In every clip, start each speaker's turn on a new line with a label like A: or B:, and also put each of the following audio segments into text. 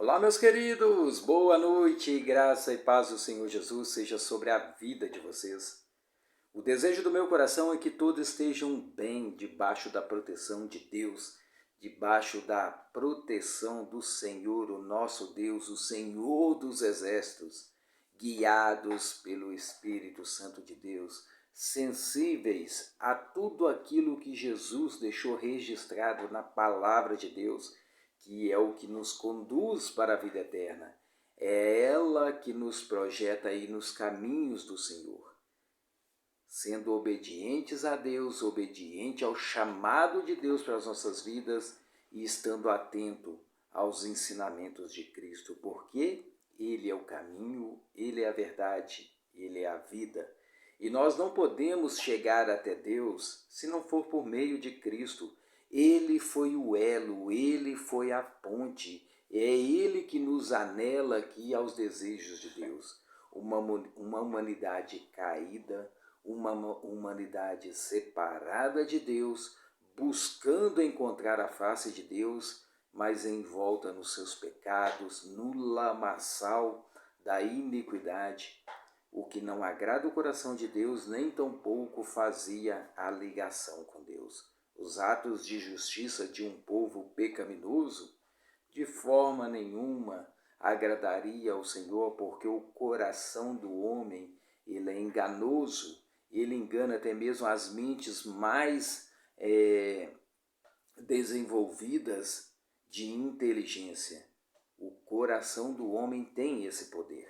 A: Olá, meus queridos! Boa noite, graça e paz do Senhor Jesus seja sobre a vida de vocês. O desejo do meu coração é que todos estejam bem debaixo da proteção de Deus, debaixo da proteção do Senhor, o nosso Deus, o Senhor dos exércitos, guiados pelo Espírito Santo de Deus, sensíveis a tudo aquilo que Jesus deixou registrado na palavra de Deus, que é o que nos conduz para a vida eterna. É ela que nos projeta aí nos caminhos do Senhor. Sendo obedientes a Deus, obediente ao chamado de Deus para as nossas vidas e estando atento aos ensinamentos de Cristo, porque Ele é o caminho, Ele é a verdade, Ele é a vida. E nós não podemos chegar até Deus se não for por meio de Cristo. Ele foi o elo, Ele foi a ponte, é Ele que nos anela aqui aos desejos de Deus. Uma humanidade caída, uma humanidade separada de Deus, buscando encontrar a face de Deus, mas envolta nos seus pecados, no lamaçal da iniquidade, o que não agrada o coração de Deus, nem tampouco fazia a ligação com Deus. Os atos de justiça de um povo pecaminoso, de forma nenhuma agradaria ao Senhor, porque o coração do homem ele é enganoso, ele engana até mesmo as mentes mais desenvolvidas de inteligência. O coração do homem tem esse poder.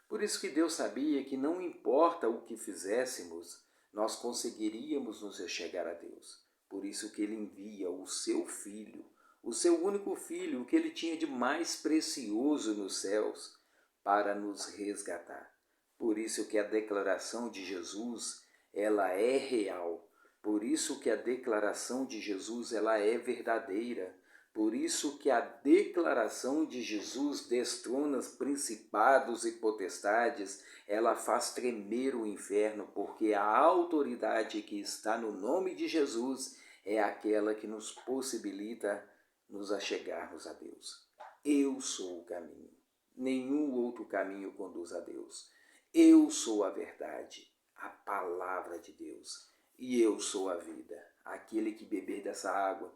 A: Por isso que Deus sabia que não importa o que fizéssemos, nós conseguiríamos nos chegar a Deus. Por isso que Ele envia o seu Filho, o seu único Filho, o que Ele tinha de mais precioso nos céus, para nos resgatar. Por isso que a declaração de Jesus, ela é real. Por isso que a declaração de Jesus, ela é verdadeira. Por isso que a declaração de Jesus destrona principados e potestades, ela faz tremer o inferno, porque a autoridade que está no nome de Jesus é aquela que nos possibilita nos achegarmos a Deus. Eu sou o caminho. Nenhum outro caminho conduz a Deus. Eu sou a verdade, a palavra de Deus, e eu sou a vida. Aquele que beber dessa água,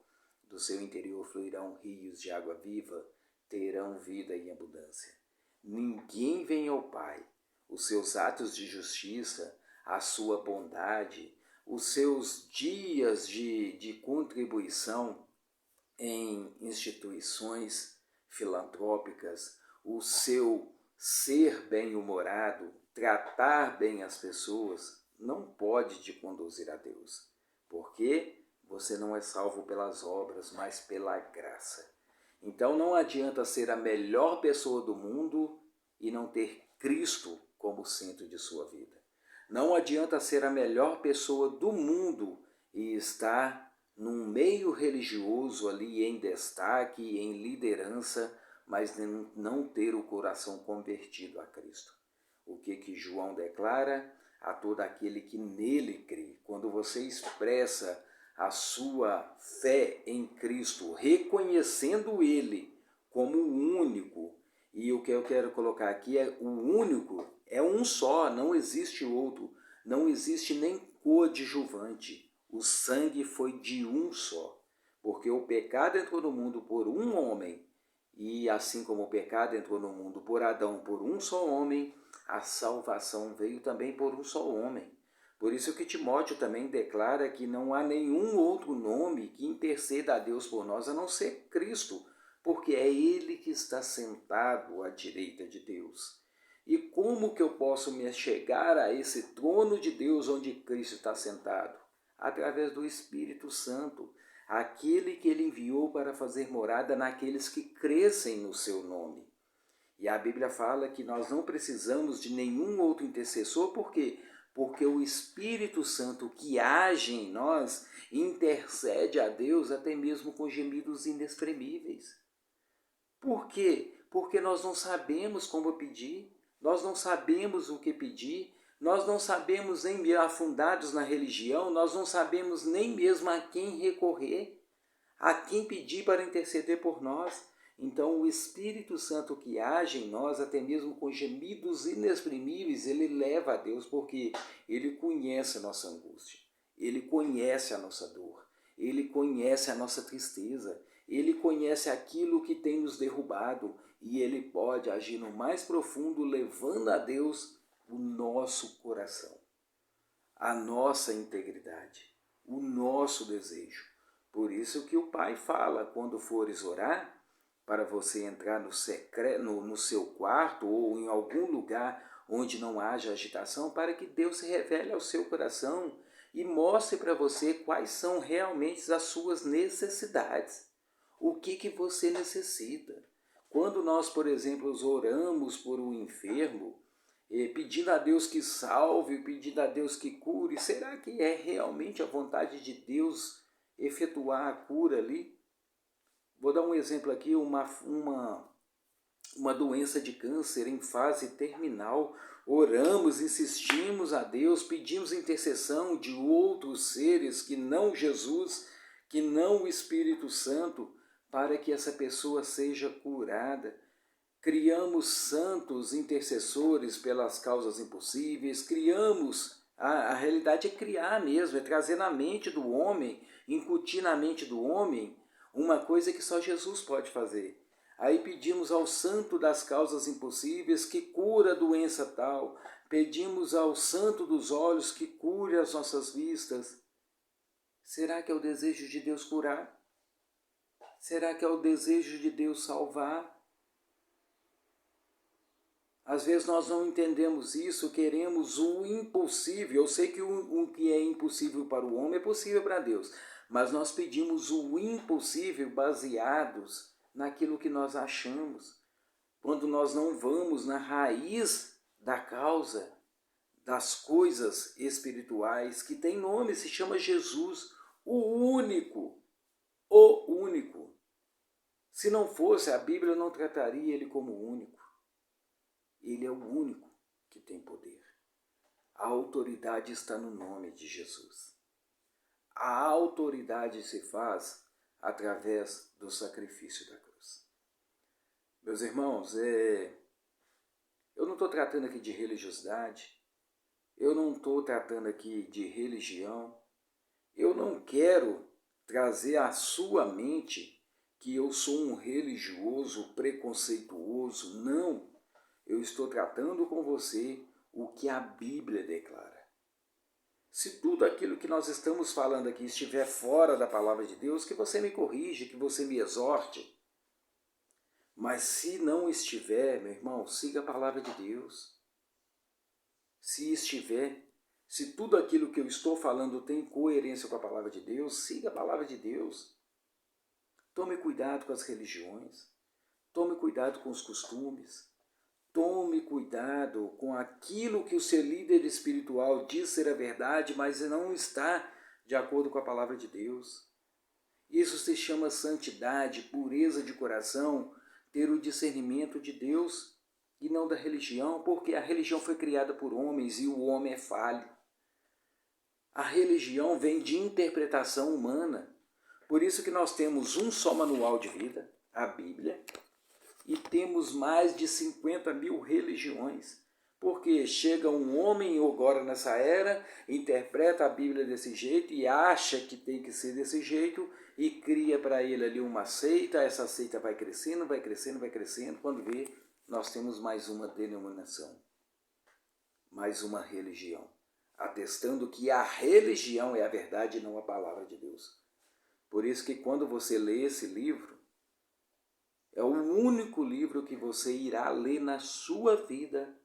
A: do seu interior fluirão rios de água viva, terão vida em abundância. Ninguém vem ao Pai. Os seus atos de justiça, a sua bondade, os seus dias de contribuição em instituições filantrópicas, o seu ser bem-humorado, tratar bem as pessoas, não pode te conduzir a Deus. Porque você não é salvo pelas obras, mas pela graça. Então não adianta ser a melhor pessoa do mundo e não ter Cristo como centro de sua vida. Não adianta ser a melhor pessoa do mundo e estar num meio religioso ali em destaque, em liderança, mas não ter o coração convertido a Cristo. O que João declara? A todo aquele que nele crê. Quando você expressa a sua fé em Cristo, reconhecendo Ele como o único, e o que eu quero colocar aqui é o único, é um só, não existe outro, não existe nem coadjuvante. O sangue foi de um só, porque o pecado entrou no mundo por um homem, e assim como o pecado entrou no mundo por Adão, por um só homem, a salvação veio também por um só homem. Por isso que Timóteo também declara que não há nenhum outro nome que interceda a Deus por nós a não ser Cristo, porque é Ele que está sentado à direita de Deus. E como que eu posso me chegar a esse trono de Deus onde Cristo está sentado? Através do Espírito Santo, aquele que Ele enviou para fazer morada naqueles que crescem no seu nome. E a Bíblia fala que nós não precisamos de nenhum outro intercessor, por quê? Porque o Espírito Santo que age em nós intercede a Deus até mesmo com gemidos inexprimíveis. Por quê? Porque nós não sabemos como pedir, nós não sabemos o que pedir, nós não sabemos nem afundados na religião, nós não sabemos nem mesmo a quem recorrer, a quem pedir para interceder por nós. Então, o Espírito Santo que age em nós, até mesmo com gemidos inexprimíveis, ele leva a Deus, porque ele conhece a nossa angústia, ele conhece a nossa dor, ele conhece a nossa tristeza, ele conhece aquilo que tem nos derrubado e ele pode agir no mais profundo, levando a Deus o nosso coração, a nossa integridade, o nosso desejo. Por isso que o Pai fala, quando fores orar, para você entrar no seu quarto ou em algum lugar onde não haja agitação, para que Deus se revele ao seu coração e mostre para você quais são realmente as suas necessidades. O que você necessita. Quando nós, por exemplo, oramos por um enfermo, pedindo a Deus que salve, pedindo a Deus que cure, será que é realmente a vontade de Deus efetuar a cura ali? Vou dar um exemplo aqui, uma doença de câncer em fase terminal. Oramos, insistimos a Deus, pedimos intercessão de outros seres que não Jesus, que não o Espírito Santo, para que essa pessoa seja curada. Criamos santos intercessores pelas causas impossíveis, criamos, a realidade é criar mesmo, é trazer na mente do homem, incutir na mente do homem uma coisa que só Jesus pode fazer. Aí pedimos ao santo das causas impossíveis que cura a doença tal, pedimos ao santo dos olhos que cure as nossas vistas. Será que é o desejo de Deus curar? Será que é o desejo de Deus salvar? Às vezes nós não entendemos isso, queremos o impossível. Eu sei que o que é impossível para o homem é possível para Deus, mas nós pedimos o impossível baseados naquilo que nós achamos. Quando nós não vamos na raiz da causa das coisas espirituais, que tem nome, se chama Jesus, o único, o único. Se não fosse, a Bíblia não trataria ele como único. Ele é o único que tem poder. A autoridade está no nome de Jesus. A autoridade se faz através do sacrifício da cruz. Meus irmãos, eu não estou tratando aqui de religiosidade, eu não estou tratando aqui de religião, eu não quero trazer à sua mente que eu sou um religioso preconceituoso, não. Eu estou tratando com você o que a Bíblia declara. Se tudo aquilo que nós estamos falando aqui estiver fora da palavra de Deus, que você me corrija, que você me exorte. Mas se não estiver, meu irmão, siga a palavra de Deus. Se estiver, se tudo aquilo que eu estou falando tem coerência com a palavra de Deus, siga a palavra de Deus. Tome cuidado com as religiões. Tome cuidado com os costumes. Tome cuidado com aquilo que o seu líder espiritual diz ser a verdade, mas não está de acordo com a palavra de Deus. Isso se chama santidade, pureza de coração, ter o discernimento de Deus e não da religião, porque a religião foi criada por homens e o homem é falho. A religião vem de interpretação humana. Por isso que nós temos um só manual de vida, a Bíblia, e temos mais de 50 mil religiões, porque chega um homem agora nessa era, interpreta a Bíblia desse jeito e acha que tem que ser desse jeito e cria para ele ali uma seita, essa seita vai crescendo, vai crescendo, vai crescendo, quando vê, nós temos mais uma denominação, mais uma religião, atestando que a religião é a verdade e não a palavra de Deus. Por isso que quando você lê esse livro, é o único livro que você irá ler na sua vida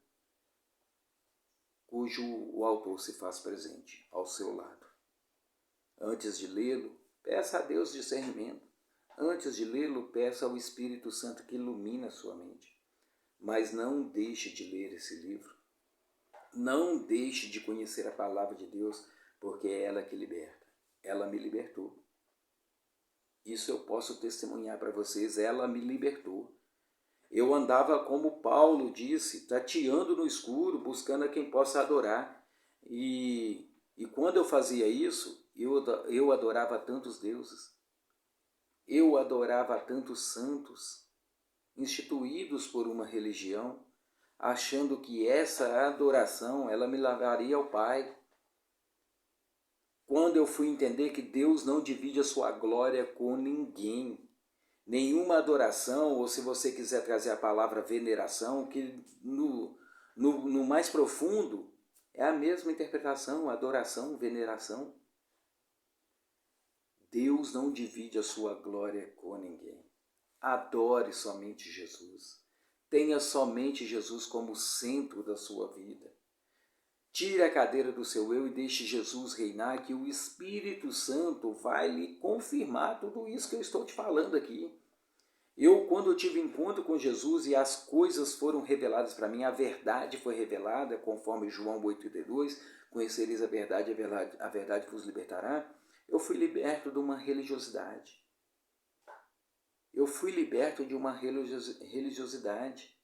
A: cujo o autor se faz presente ao seu lado. Antes de lê-lo, peça a Deus discernimento. Antes de lê-lo, peça ao Espírito Santo que ilumine a sua mente. Mas não deixe de ler esse livro. Não deixe de conhecer a palavra de Deus, porque é ela que liberta. Ela me libertou. Isso eu posso testemunhar para vocês, ela me libertou. Eu andava, como Paulo disse, tateando no escuro, buscando a quem possa adorar. E quando eu fazia isso, eu adorava tantos deuses. Eu adorava tantos santos. instituídos por uma religião, achando que essa adoração ela me levaria ao Pai. Quando eu fui entender que Deus não divide a sua glória com ninguém, nenhuma adoração, ou se você quiser trazer a palavra veneração, que no mais profundo é a mesma interpretação, adoração, veneração. Deus não divide a sua glória com ninguém. Adore somente Jesus. Tenha somente Jesus como centro da sua vida. Tire a cadeira do seu eu e deixe Jesus reinar, que o Espírito Santo vai lhe confirmar tudo isso que eu estou te falando aqui. Quando eu tive encontro com Jesus e as coisas foram reveladas para mim, a verdade foi revelada, conforme João 8,32, conhecereis a verdade vos libertará, eu fui liberto de uma religiosidade. Eu fui liberto de uma religiosidade.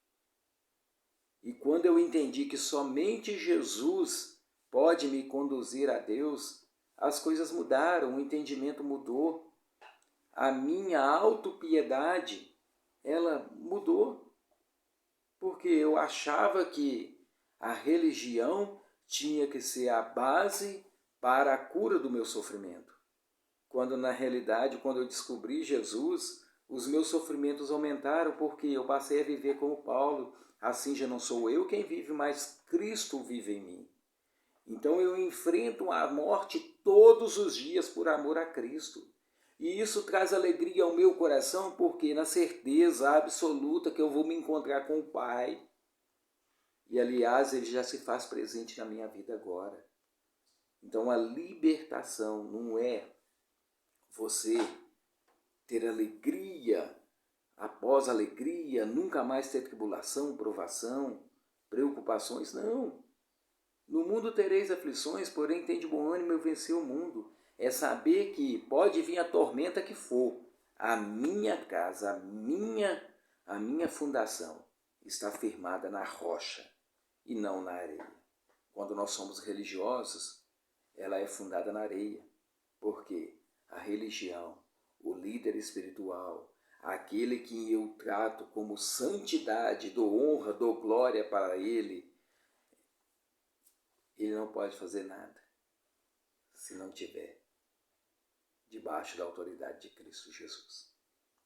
A: E quando eu entendi que somente Jesus pode me conduzir a Deus, as coisas mudaram, o entendimento mudou. A minha autopiedade, ela mudou. Porque eu achava que a religião tinha que ser a base para a cura do meu sofrimento. Quando na realidade, quando eu descobri Jesus, os meus sofrimentos aumentaram porque eu passei a viver como Paulo. Assim já não sou eu quem vive, mas Cristo vive em mim. Então eu enfrento a morte todos os dias por amor a Cristo. E isso traz alegria ao meu coração, porque na certeza absoluta que eu vou me encontrar com o Pai. E aliás, Ele já se faz presente na minha vida agora. Então a libertação não é você ter alegria após alegria, nunca mais ter tribulação, provação, preocupações, não. No mundo tereis aflições, porém tende bom ânimo, eu venci o mundo. É saber que pode vir a tormenta que for, a minha casa, a minha fundação está firmada na rocha e não na areia. Quando nós somos religiosos, ela é fundada na areia, porque a religião, o líder espiritual, aquele que eu trato como santidade, dou honra, dou glória para ele, ele não pode fazer nada se não tiver debaixo da autoridade de Cristo Jesus.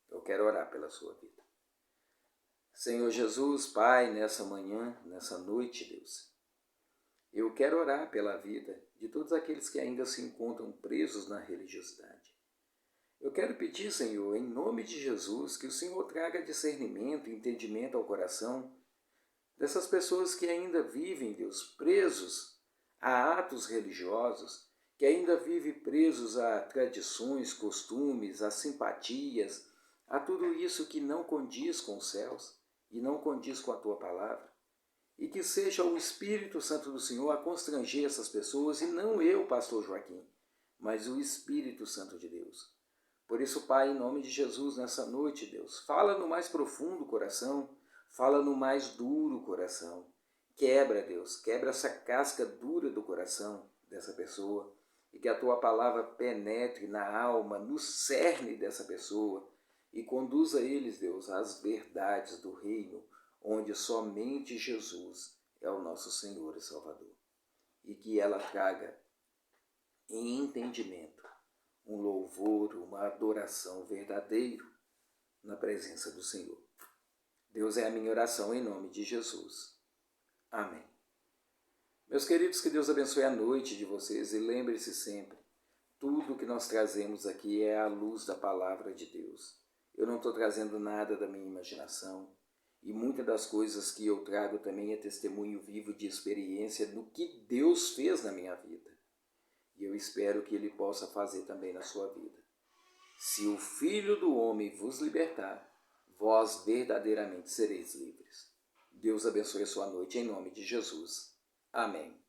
A: Eu quero orar pela sua vida. Senhor Jesus, Pai, nessa manhã, nessa noite, Deus, eu quero orar pela vida de todos aqueles que ainda se encontram presos na religiosidade. Eu quero pedir, Senhor, em nome de Jesus, que o Senhor traga discernimento e entendimento ao coração dessas pessoas que ainda vivem, Deus, presos a atos religiosos, que ainda vivem presos a tradições, costumes, a simpatias, a tudo isso que não condiz com os céus e não condiz com a Tua palavra. E que seja o Espírito Santo do Senhor a constranger essas pessoas, e não eu, pastor Joaquim, mas o Espírito Santo de Deus. Por isso, Pai, em nome de Jesus, nessa noite, Deus, fala no mais profundo coração, fala no mais duro coração. Quebra, Deus, quebra essa casca dura do coração dessa pessoa e que a Tua palavra penetre na alma, no cerne dessa pessoa e conduza eles, Deus, às verdades do reino, onde somente Jesus é o nosso Senhor e Salvador. E que ela traga em entendimento um louvor, uma adoração verdadeiro na presença do Senhor. Deus é a minha oração em nome de Jesus. Amém. Meus queridos, que Deus abençoe a noite de vocês e lembre-se sempre, tudo que nós trazemos aqui é à luz da palavra de Deus. Eu não estou trazendo nada da minha imaginação e muitas das coisas que eu trago também é testemunho vivo de experiência do que Deus fez na minha vida. E eu espero que Ele possa fazer também na sua vida. Se o Filho do Homem vos libertar, vós verdadeiramente sereis livres. Deus abençoe a sua noite em nome de Jesus. Amém.